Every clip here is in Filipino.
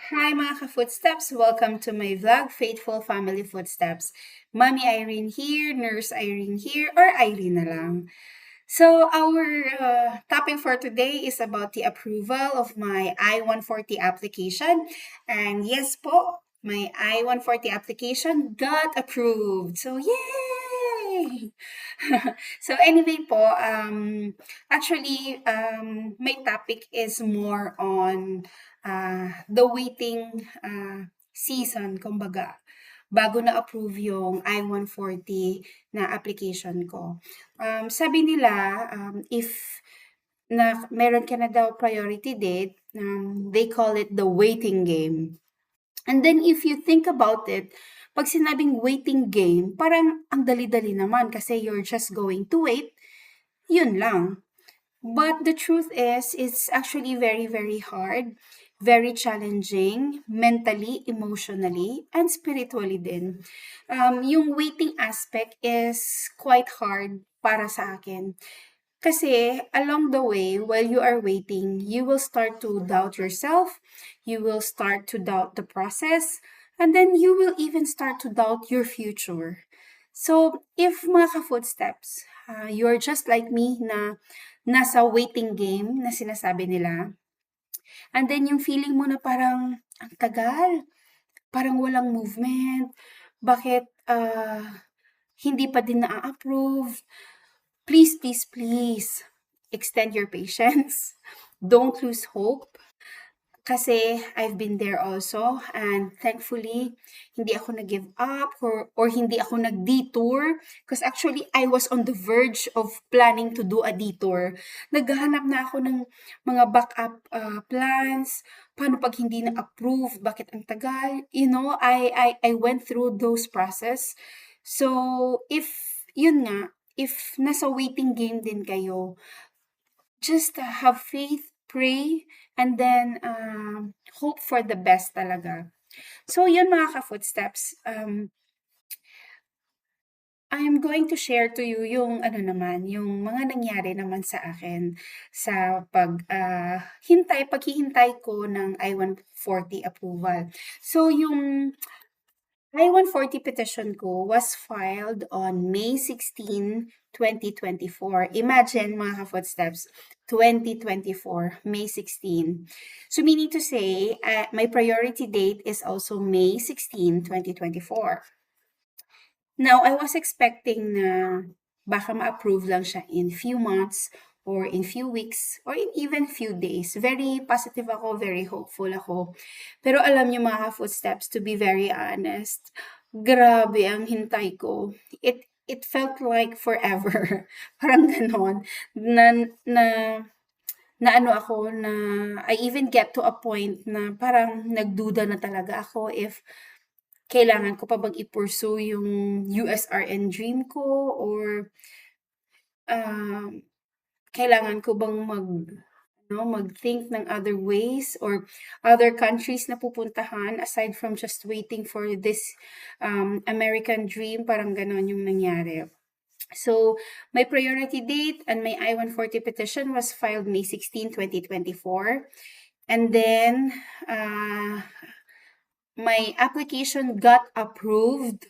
Hi mga ka-footsteps! Welcome to my vlog, Faithful Family Footsteps. Mommy Irene here, Nurse Irene here, or Irene na lang. So our topic for today is about the approval of my I-140 application. And yes po, my I-140 application got approved. So yay! So anyway po, my topic is more on the waiting season, kumbaga, bago na-approve yung I-140 na application ko. Sabi nila, if meron ka na daw priority date, they call it the waiting game. And then if you think about it, pag sinabing waiting game, parang ang dali-dali naman kasi you're just going to wait, yun lang. But the truth is, it's actually very, very hard, very challenging, mentally, emotionally, and spiritually din. Yung waiting aspect is quite hard para sa akin. Kasi along the way, while you are waiting, you will start to doubt yourself, you will start to doubt the process, and then you will even start to doubt your future. So, if mga ka-footsteps, you're just like me na nasa waiting game na sinasabi nila, and then yung feeling mo na parang ang tagal, parang walang movement, bakit hindi pa din na-approve, please, please, please, extend your patience. Don't lose hope. Kasi I've been there also and thankfully, hindi ako nag-give up or hindi ako nag-detour. Because actually, I was on the verge of planning to do a detour. Naghahanap na ako ng mga backup plans. Paano pag hindi na-approve? Bakit ang tagal? You know, I went through those process. So, yun nga, if nasa waiting game din kayo, just have faith, pray, and then hope for the best talaga. So, yun mga ka-footsteps. I'm going to share to you yung yung mga nangyari naman sa akin sa paghihintay ko ng I-140 approval. So, yung I-140 petition ko was filed on May 16, 2024. Imagine mga ka-footsteps, 2024, May 16. So meaning to say, my priority date is also May 16, 2024. Now, I was expecting na baka ma-approve lang siya in few months or in few weeks or in even few days. Very positive ako, very hopeful ako. Pero alam niyo mga footsteps, to be very honest, grabe ang hintay ko. It felt like forever. Parang ganon. Na ano ako na I even get to a point na parang nagduda na talaga ako if kailangan ko pa bang i-pursue yung USRN dream ko or kailangan ko bang mag-think ng other ways or other countries na pupuntahan aside from just waiting for this American dream, parang ganon yung nangyari. So, my priority date and my I-140 petition was filed May 16, 2024. And then, my application got approved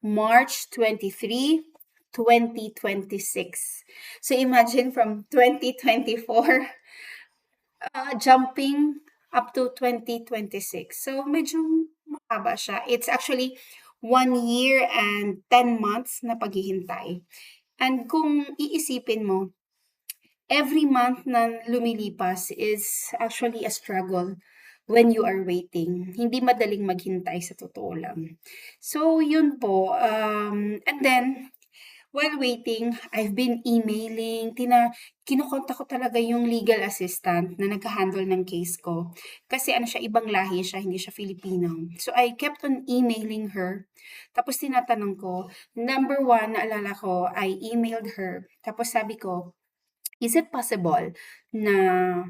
March 23, 2026. So imagine from 2024 jumping up to 2026. So medyo mahaba siya. It's actually 1 year and 10 months na paghihintay. And kung iisipin mo, every month na lumilipas is actually a struggle when you are waiting. Hindi madaling maghintay sa totoo lang. So, yun po. And then, while waiting, I've been emailing, kinukontak ko talaga yung legal assistant na nagka-handle ng case ko. Kasi siya, ibang lahi siya, hindi siya Filipino. So, I kept on emailing her. Tapos tinatanong ko, number one, naalala ko, I emailed her. Tapos sabi ko, is it possible na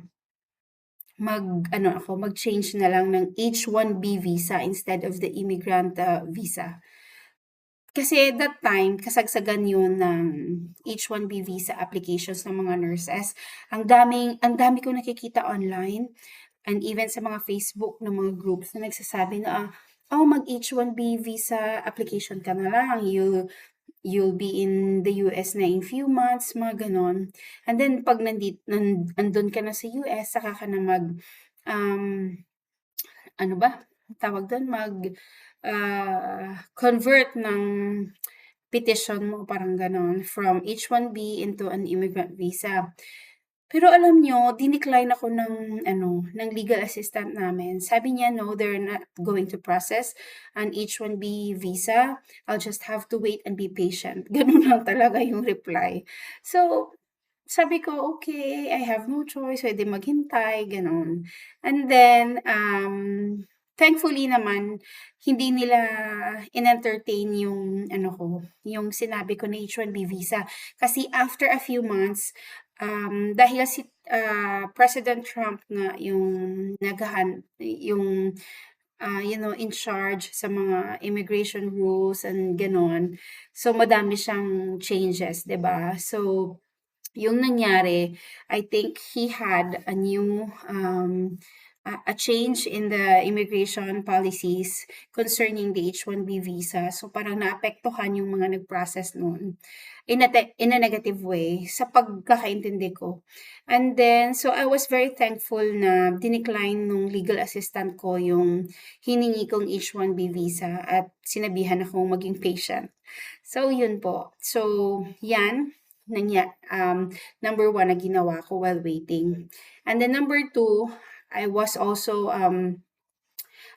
mag-change na lang ng H-1B visa instead of the immigrant visa? Kasi that time, kasagsagan yun ng H-1B visa applications ng mga nurses. Ang dami ko nakikita online. and even sa mga Facebook na mga groups na nagsasabi na, "Oh, mag-H-1B visa application ka na lang, you'll be in the US na in few months," mga gano'n. And then 'pag andun ka na sa US saka ka na um, ano ba, tawag dun, convert ng petition mo, parang gano'n, from H-1B into an immigrant visa. Pero alam niyo, dinecline ako ng legal assistant namin. Sabi niya, "No, they're not going to process an H-1B visa. I'll just have to wait and be patient." Gano'n lang talaga yung reply. So, sabi ko, "Okay, I have no choice, puwede maghintay," gano'n. And then, thankfully naman, hindi nila in-entertain yung yung sinabi ko na H-1B visa. Kasi after a few months, dahil si President Trump nga yung in charge sa mga immigration rules and gano'n. So, madami siyang changes, 'di ba? So, yung nangyari, I think he had a change in the immigration policies concerning the H-1B visa. So, parang naapektuhan yung mga nag-process nun in a negative way sa pagkakaintindi ko. And then, so I was very thankful na dinecline nung legal assistant ko yung hiningi kong H-1B visa at sinabihan akong maging patient. So, yun po. So, yan. Number 1 na ginawa ko while waiting. And then number 2, I was also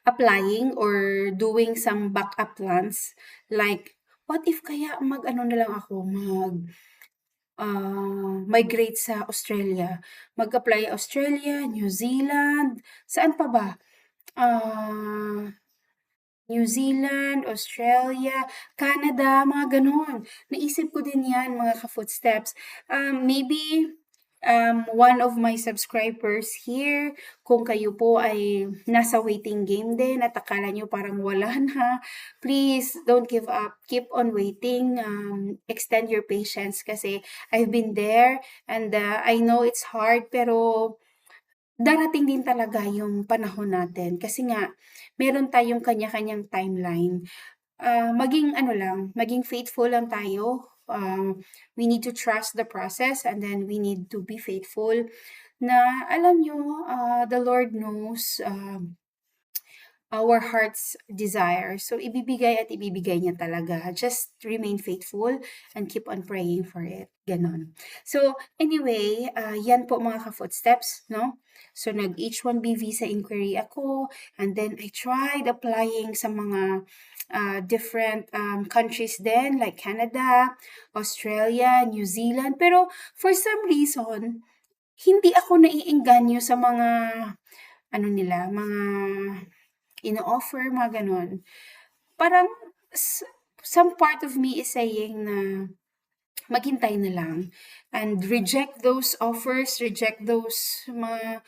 applying or doing some backup plans. Like, what if kaya mag-ano na lang ako, migrate sa Australia. Mag-apply Australia, New Zealand, saan pa ba? New Zealand, Australia, Canada, mga gano'n. Naisip ko din 'yan, mga ka-footsteps. Maybe, one of my subscribers here, kung kayo po ay nasa waiting game din at akala niyo parang wala na, please don't give up. Keep on waiting, extend your patience kasi I've been there and, I know it's hard pero darating din talaga yung panahon natin kasi nga meron tayong kanya-kanyang timeline. Maging faithful lang tayo. We need to trust the process and then we need to be faithful na alam niyo, the Lord knows, our heart's desire. So, ibibigay at ibibigay niya talaga. Just remain faithful and keep on praying for it. Ganon. So, anyway, yan po mga ka-footsteps, no? So, nag-H-1B visa inquiry ako and then I tried applying sa mga different countries din like Canada, Australia, New Zealand. Pero, for some reason, hindi ako naiengganyo sa mga mga ino-offer, mga gano'n. Parang some part of me is saying na maghintay na lang and reject those offers, reject those mga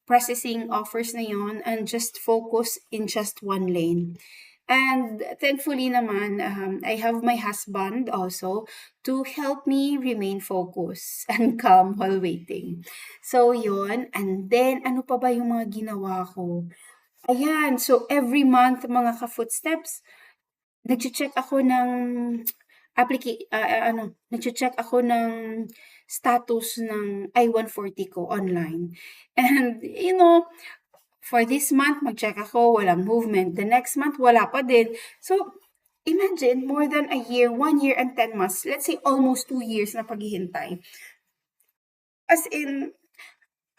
processing offers na yon and just focus in just one lane. And thankfully naman, I have my husband also to help me remain focused and calm while waiting. So, yun. And then, ano pa ba yung mga ginawa ko? Ayan, so every month mga ka-footsteps, nagche-check ako ng nagche-check ako ng status ng I-140 ko online. And for this month mag-check ako, walang movement. The next month wala pa din. So, imagine more than a year, 1 year and 10 months, let's say almost 2 years na paghihintay. As in,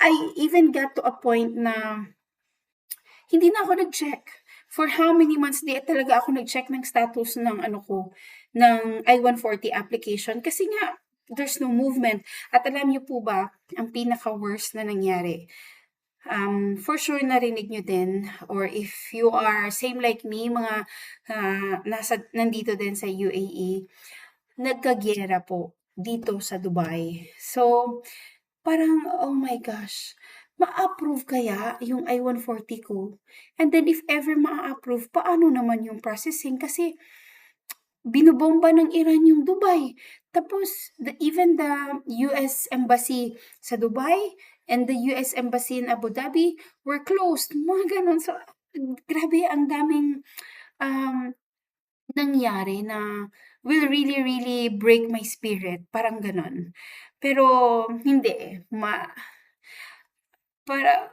I even got to a point na hindi na ako nag-check. For how many months di talaga ako nag-check ng status ng ng I-140 application kasi nga there's no movement. At alam niyo po ba, ang pinaka-worst na nangyari, for sure narinig niyo din or if you are same like me, mga nandito din sa UAE, nagkagyera po dito sa Dubai. So, parang, oh my gosh, ma-approve kaya yung I-140 ko? And then if ever ma-approve, paano naman yung processing? Kasi binobomba ng Iran yung Dubai. Tapos even the US Embassy sa Dubai, and the US Embassy in Abu Dhabi were closed, mga gano'n. So, grabe ang daming, um, nangyari na will really, really break my spirit, parang gano'n. Pero hindi, para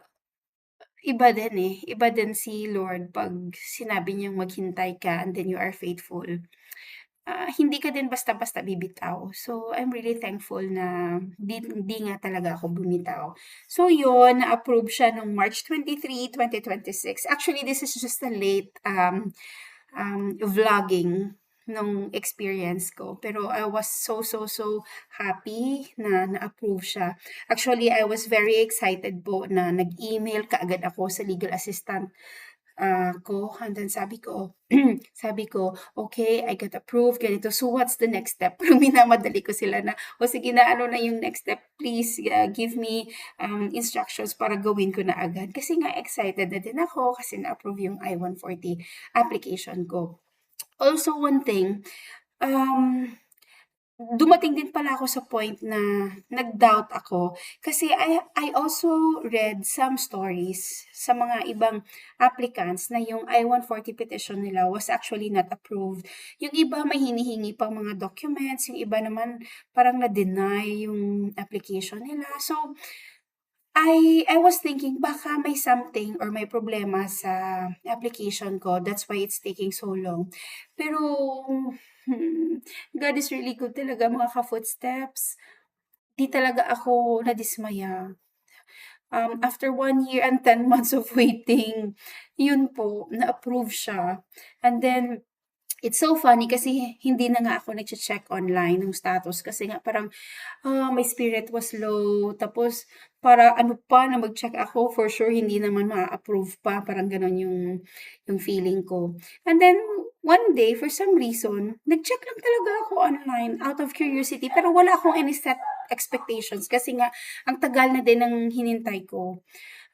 iba din, iba din si Lord 'pag sinabi niyang maghintay ka and then you are faithful. Hindi ka din basta-basta bibitaw. So, I'm really thankful na di nga talaga ako bumitaw. So yun, na-approve siya nung March 23, 2026. Actually, this is just a late, vlogging nung experience ko. Pero I was so happy na na-approve siya. Actually, I was very excited po na nag-email kaagad ako sa legal assistant ko, and then sabi ko, sabi ko, okay, I got approved, ganito. So, what's the next step? Parang minamadali ko sila na, o sige na, ano na yung next step? Please give me instructions para gawin ko na agad. Kasi nga excited na din ako kasi na-approve yung I-140 application ko. Also, one thing, dumating din pala ako sa point na nag-doubt ako kasi I also read some stories sa mga ibang applicants na yung I-140 petition nila was actually not approved. Yung iba may hinihingi pang mga documents, yung iba naman parang na-deny yung application nila. So, I was thinking baka may something or may problema sa application ko, that's why it's taking so long. Pero, God is really good talaga mga ka-footsteps. Di talaga ako nadismaya. After 1 year and 10 months of waiting, yun po, na-approve siya. And then, it's so funny kasi hindi na nga ako nagche-check online ng status kasi nga parang my spirit was low. Tapos, para ano pa na mag-check ako, for sure hindi naman ma-approve pa. Parang gano'n yung feeling ko. And then, one day, for some reason, nag-check lang talaga ako online out of curiosity. Pero wala akong any set expectations kasi nga, ang tagal na din ng hinintay ko.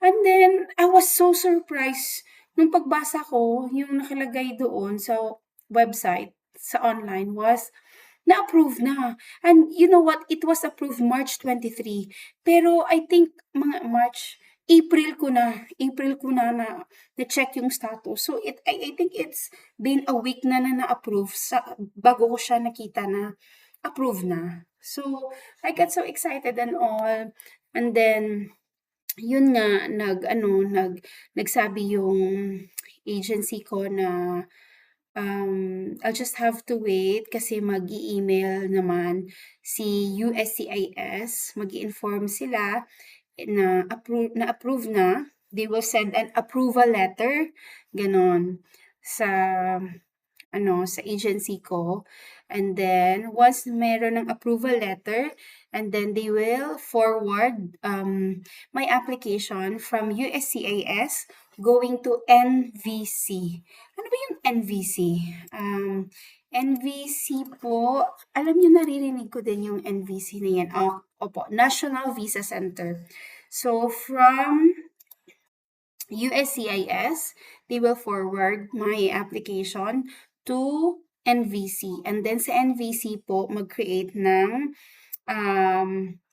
And then, I was so surprised nung pagbasa ko, yung nakalagay doon sa website, sa online was na-approve na. And you know what? It was approved March 23. Pero I think mga April ko na na-check yung status. So I think it's been a week na na-approve bago ko siya nakita na approve na. So I got so excited and all. And then yun nga nagsabi yung agency ko na I'll just have to wait kasi mag-e-email naman si USCIS, mag-i-inform sila na approve na. They will send an approval letter, gano'n, sa sa agency ko. And then, once meron ng approval letter, and then they will forward my application from USCIS going to NVC. Ano ba yung NVC? NVC po, alam nyo, naririnig ko din yung NVC na yan. Opo, National Visa Center. So, from USCIS, they will forward my application to NVC. And then sa NVC po, mag-create ng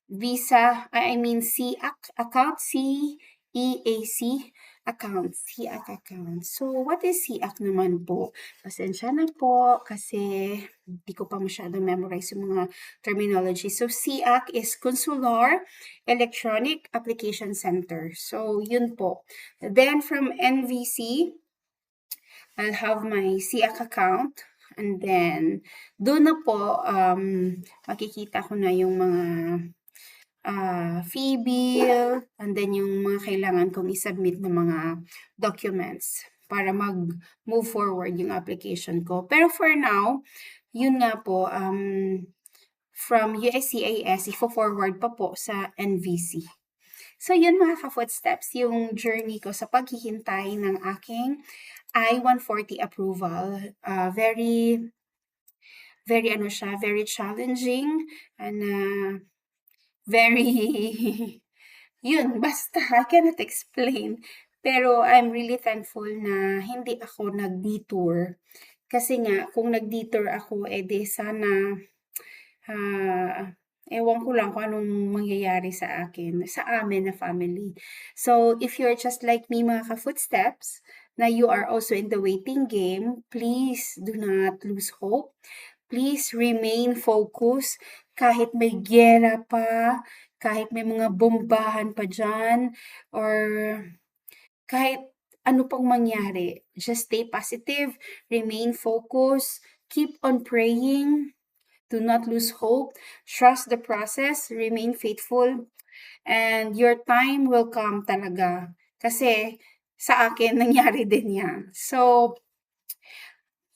visa, CEAC account, CEAC account, CEAC account. So, what is CEAC naman po? Pasensya na po kasi hindi ko pa masyadong memorize yung mga terminology. So, CEAC is Consular Electronic Application Center. So, yun po. Then, from NVC, I'll have my CEAC account. And then, doon na po, makikita ko na yung mga fee bill, and then yung mga kailangan kong isubmit na mga documents para mag-move forward yung application ko. Pero for now, yun nga po, from USCIS, ifo-forward pa po sa NVC. So yun mga ka-footsteps, yung journey ko sa paghihintay ng aking I-140 approval. Very very challenging and very yun, basta I cannot explain. Pero I'm really thankful na hindi ako nag-detour. Kasi nga, kung nag-detour ako, di sana Ewan ko lang kung anong mangyayari sa akin, sa amin na family. So, if you're just like me mga ka-footsteps, na you are also in the waiting game, please do not lose hope. Please remain focused kahit may giyera pa, kahit may mga bombahan pa diyan, or kahit ano pang mangyari. Just stay positive, remain focused, keep on praying, do not lose hope, trust the process, remain faithful, and your time will come talaga. Kasi sa akin nangyari din 'yan. So,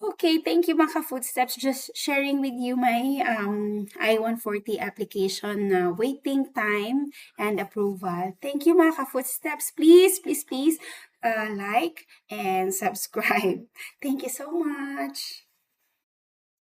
okay, thank you mga footsteps. Just sharing with you my I-140 application waiting time and approval. Thank you mga footsteps. Please, please, please like and subscribe. Thank you so much.